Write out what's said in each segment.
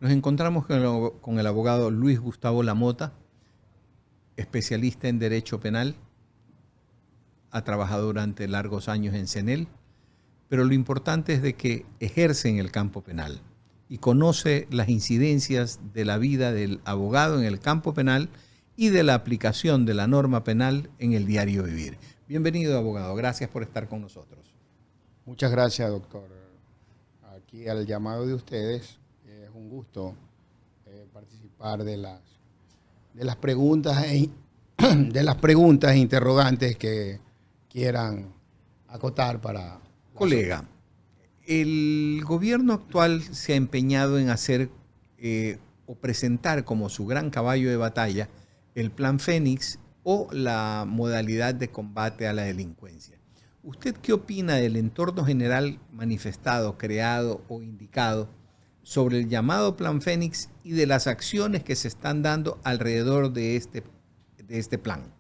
Nos encontramos con el abogado Luis Gustavo Lamota, especialista en Derecho Penal. Ha trabajado durante largos años en CENEL, pero lo importante es de que ejerce en el campo penal y conoce las incidencias de la vida del abogado en el campo penal y de la aplicación de la norma penal en el diario vivir. Bienvenido, abogado. Gracias por estar con nosotros. Muchas gracias, doctor. Aquí al llamado de ustedes, es un gusto participar de las preguntas e interrogantes que quieran acotar para... Colega, el gobierno actual se ha empeñado en hacer o presentar como su gran caballo de batalla el Plan Fénix o la modalidad de combate a la delincuencia. ¿Usted qué opina del entorno general manifestado, creado o indicado sobre el llamado Plan Fénix y de las acciones que se están dando alrededor de este plan?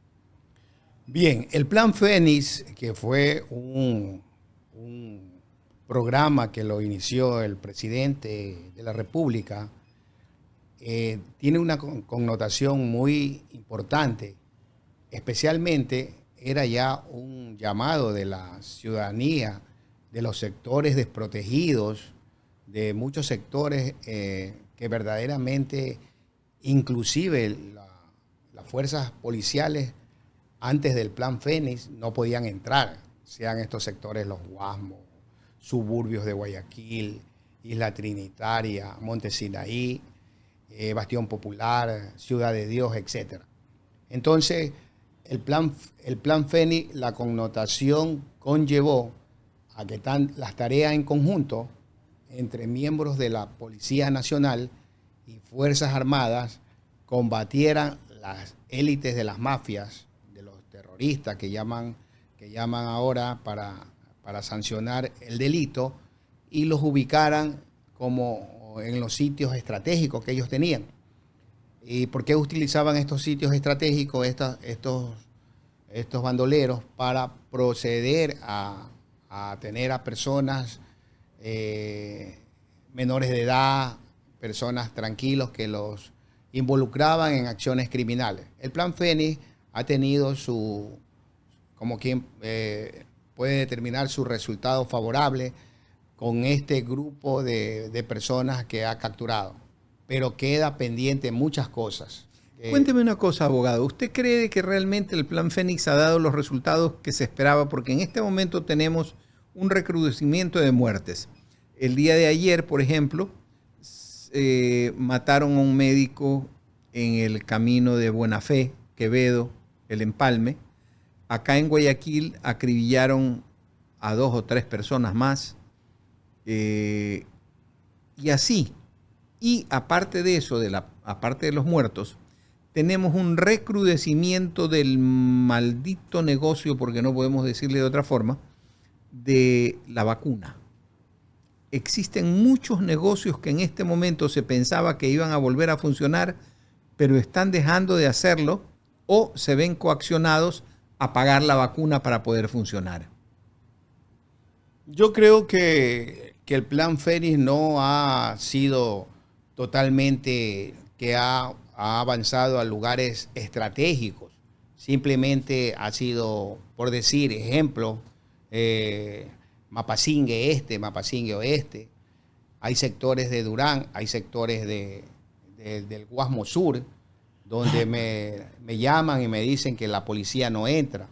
Bien, el Plan Fénix, que fue un programa que lo inició el presidente de la República, tiene una connotación muy importante. Especialmente era ya un llamado de la ciudadanía, de los sectores desprotegidos, de muchos sectores que verdaderamente, inclusive las fuerzas policiales antes del Plan Fénix no podían entrar, sean estos sectores los Guasmos, suburbios de Guayaquil, Isla Trinitaria, Monte Sinaí, Bastión Popular, Ciudad de Dios, etc. Entonces, el plan Fénix, la connotación conllevó a que las tareas en conjunto entre miembros de la Policía Nacional y Fuerzas Armadas combatieran las élites de las mafias, de los terroristas que llaman ahora para sancionar el delito, y los ubicaran como en los sitios estratégicos que ellos tenían. ¿Y por qué utilizaban estos sitios estratégicos, estos bandoleros? Para proceder a tener a personas menores de edad, personas tranquilos que los involucraban en acciones criminales. El Plan Fénix ha tenido como quien puede determinar su resultado favorable con este grupo de personas que ha capturado. Pero queda pendiente muchas cosas. Cuénteme una cosa, abogado. ¿Usted cree que realmente el Plan Fénix ha dado los resultados que se esperaba? Porque en este momento tenemos un recrudecimiento de muertes. El día de ayer, por ejemplo, mataron a un médico en el camino de Buena Fe, Quevedo, El Empalme. Acá en Guayaquil acribillaron a 2 o 3 personas más. Y así. Y aparte de eso, aparte de los muertos, tenemos un recrudecimiento del maldito negocio, porque no podemos decirle de otra forma, de la vacuna. Existen muchos negocios que en este momento se pensaba que iban a volver a funcionar, pero están dejando de hacerlo o se ven coaccionados a pagar la vacuna para poder funcionar. Yo creo que el Plan Fénix no ha sido totalmente que ha avanzado a lugares estratégicos. Simplemente ha sido, por decir, ejemplo, Mapasingue Este, Mapasingue Oeste. Hay sectores de Durán, hay sectores del Guasmo Sur, donde me llaman y me dicen que la policía no entra.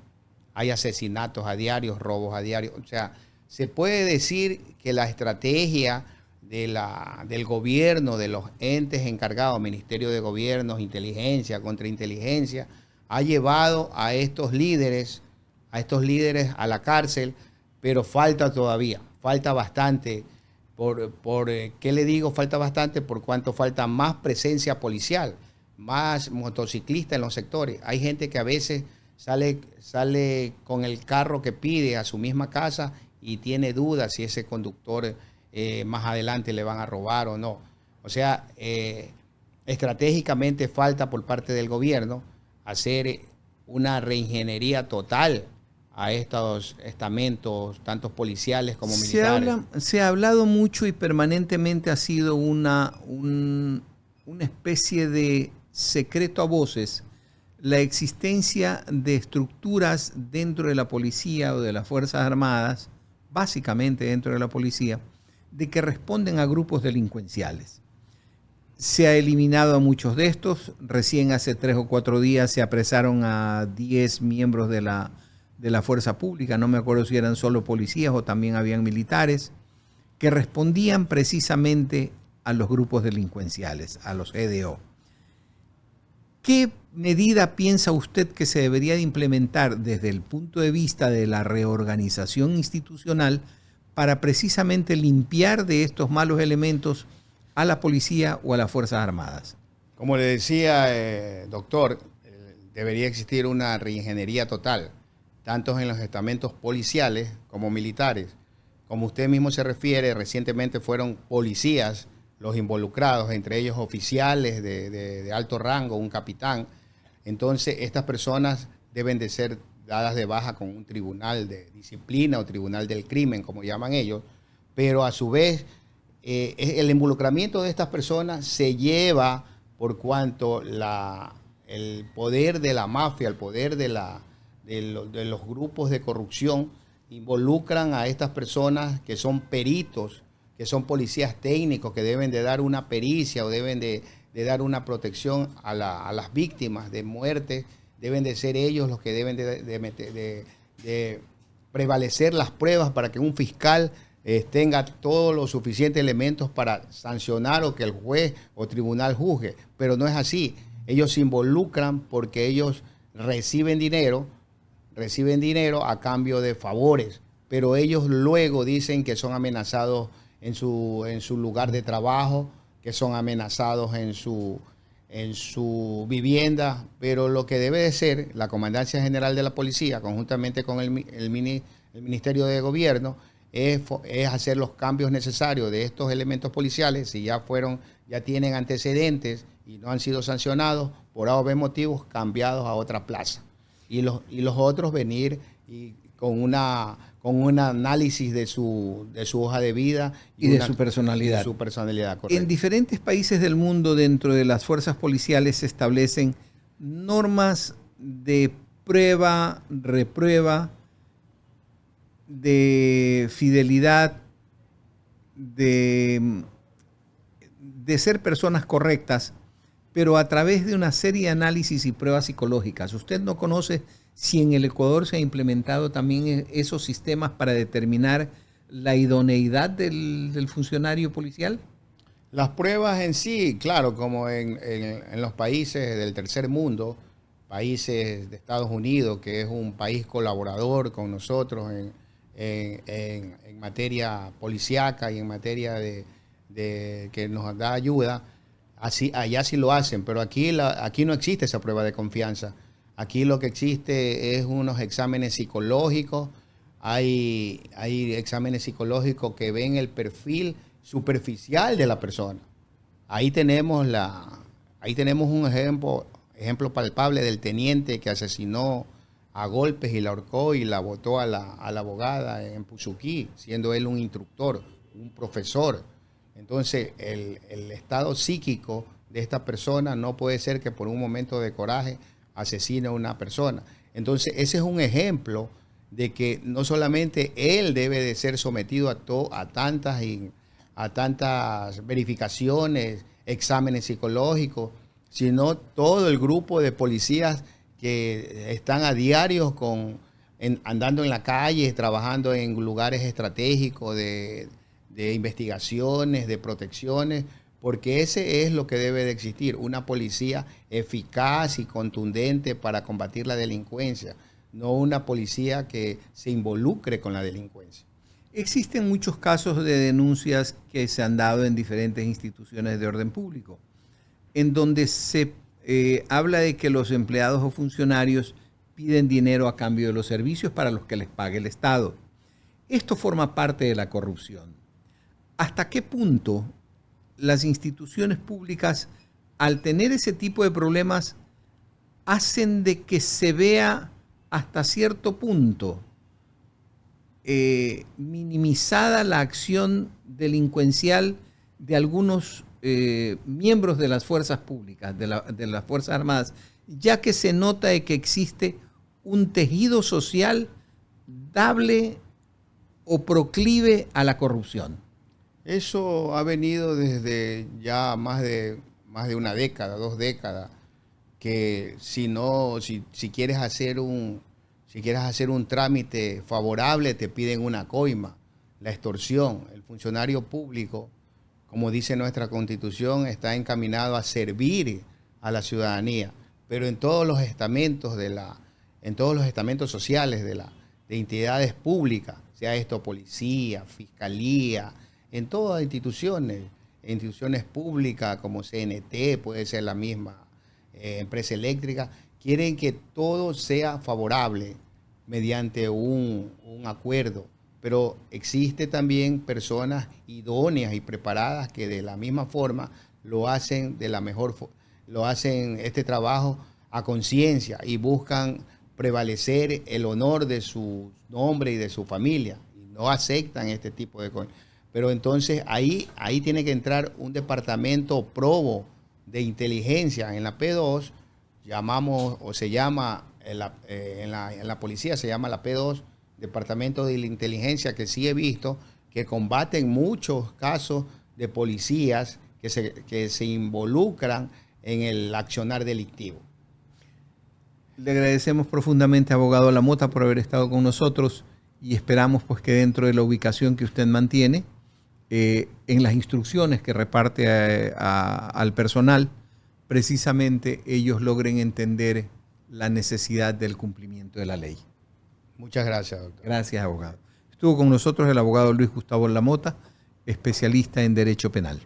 Hay asesinatos a diario, robos a diario. O sea, se puede decir que la estrategia del gobierno, de los entes encargados, Ministerio de Gobiernos, Inteligencia, Contrainteligencia, ha llevado a estos líderes a la cárcel, pero falta todavía, falta bastante. ¿Qué le digo? Falta bastante por cuanto falta más presencia policial, más motociclistas en los sectores. Hay gente que a veces sale con el carro que pide a su misma casa y tiene dudas si ese conductor más adelante le van a robar o no. O sea, estratégicamente falta por parte del gobierno hacer una reingeniería total a estos estamentos, tanto policiales como militares? Se ha hablado mucho y permanentemente ha sido una especie de secreto a voces la existencia de estructuras dentro de la policía o de las Fuerzas Armadas, básicamente dentro de la policía, de que responden a grupos delincuenciales. Se ha eliminado a muchos de estos. Recién hace 3 o 4 días se apresaron a 10 miembros de la fuerza pública, no me acuerdo si eran solo policías o también habían militares, que respondían precisamente a los grupos delincuenciales, a los EDO. ¿Qué medida piensa usted que se debería de implementar desde el punto de vista de la reorganización institucional para precisamente limpiar de estos malos elementos a la policía o a las Fuerzas Armadas? Como le decía, doctor, debería existir una reingeniería total, tanto en los estamentos policiales como militares. Como usted mismo se refiere, recientemente fueron policías los involucrados, entre ellos oficiales de alto rango, un capitán. Entonces, estas personas deben de ser dadas de baja con un tribunal de disciplina o tribunal del crimen, como llaman ellos, pero a su vez el involucramiento de estas personas se lleva por cuanto el poder de la mafia, el poder de los grupos de corrupción involucran a estas personas que son peritos, que son policías técnicos, que deben de dar una pericia o deben de dar una protección a las víctimas de muerte. Deben de ser ellos los que deben de prevalecer las pruebas para que un fiscal tenga todos los suficientes elementos para sancionar o que el juez o tribunal juzgue. Pero no es así. Ellos se involucran porque ellos reciben dinero a cambio de favores, pero ellos luego dicen que son amenazados en su lugar de trabajo, que son amenazados en su vivienda, pero lo que debe de ser la Comandancia General de la Policía, conjuntamente con el Ministerio de Gobierno, es hacer los cambios necesarios de estos elementos policiales, si ya tienen antecedentes y no han sido sancionados, por A o B motivos, cambiados a otra plaza. Y los otros venir con un análisis de su hoja de vida y de su personalidad. De su personalidad, correcto. En diferentes países del mundo, dentro de las fuerzas policiales, se establecen normas de prueba, reprueba, de fidelidad, de ser personas correctas, pero a través de una serie de análisis y pruebas psicológicas. ¿Usted no conoce si en el Ecuador se ha implementado también esos sistemas para determinar la idoneidad del funcionario policial? Las pruebas en sí, claro, como en los países del tercer mundo, países de Estados Unidos, que es un país colaborador con nosotros en materia policíaca y en materia de que nos da ayuda, allá sí lo hacen, pero aquí no existe esa prueba de confianza. Aquí lo que existe es unos exámenes psicológicos. Hay exámenes psicológicos que ven el perfil superficial de la persona. Ahí tenemos un ejemplo palpable del teniente que asesinó a golpes y la ahorcó y la botó a la abogada en Puzuquí, siendo él un instructor, un profesor. Entonces, el estado psíquico de esta persona no puede ser que por un momento de coraje asesine a una persona. Entonces, ese es un ejemplo de que no solamente él debe de ser sometido a tantas verificaciones, exámenes psicológicos, sino todo el grupo de policías que están a diario andando en la calle, trabajando en lugares estratégicos de investigaciones, de protecciones, porque ese es lo que debe de existir, una policía eficaz y contundente para combatir la delincuencia, no una policía que se involucre con la delincuencia. Existen muchos casos de denuncias que se han dado en diferentes instituciones de orden público, en donde se habla de que los empleados o funcionarios piden dinero a cambio de los servicios para los que les pague el Estado. Esto forma parte de la corrupción. ¿Hasta qué punto las instituciones públicas, al tener ese tipo de problemas, hacen de que se vea hasta cierto punto minimizada la acción delincuencial de algunos miembros de las fuerzas públicas, de las Fuerzas Armadas, ya que se nota de que existe un tejido social dable o proclive a la corrupción? Eso ha venido desde ya más de una década, 2 décadas, que si quieres hacer un trámite favorable, te piden una coima, la extorsión. El funcionario público, como dice nuestra Constitución, está encaminado a servir a la ciudadanía, pero en todos los estamentos sociales de entidades públicas, sea esto policía, fiscalía, en todas instituciones públicas como CNT, puede ser la misma empresa eléctrica, quieren que todo sea favorable mediante un acuerdo, pero existe también personas idóneas y preparadas que de la misma forma lo hacen este trabajo a conciencia y buscan prevalecer el honor de su nombre y de su familia, y no aceptan este tipo de cosas. Pero entonces ahí tiene que entrar un departamento probo de inteligencia en la P2, se llama en la policía, se llama la P2, Departamento de la Inteligencia, que sí he visto que combaten muchos casos de policías que se involucran en el accionar delictivo. Le agradecemos profundamente, abogado Lamota, por haber estado con nosotros y esperamos pues que dentro de la ubicación que usted mantiene, en las instrucciones que reparte al personal, precisamente ellos logren entender la necesidad del cumplimiento de la ley. Muchas gracias, doctor. Gracias, abogado. Estuvo con nosotros el abogado Luis Gustavo Lamota, especialista en Derecho Penal.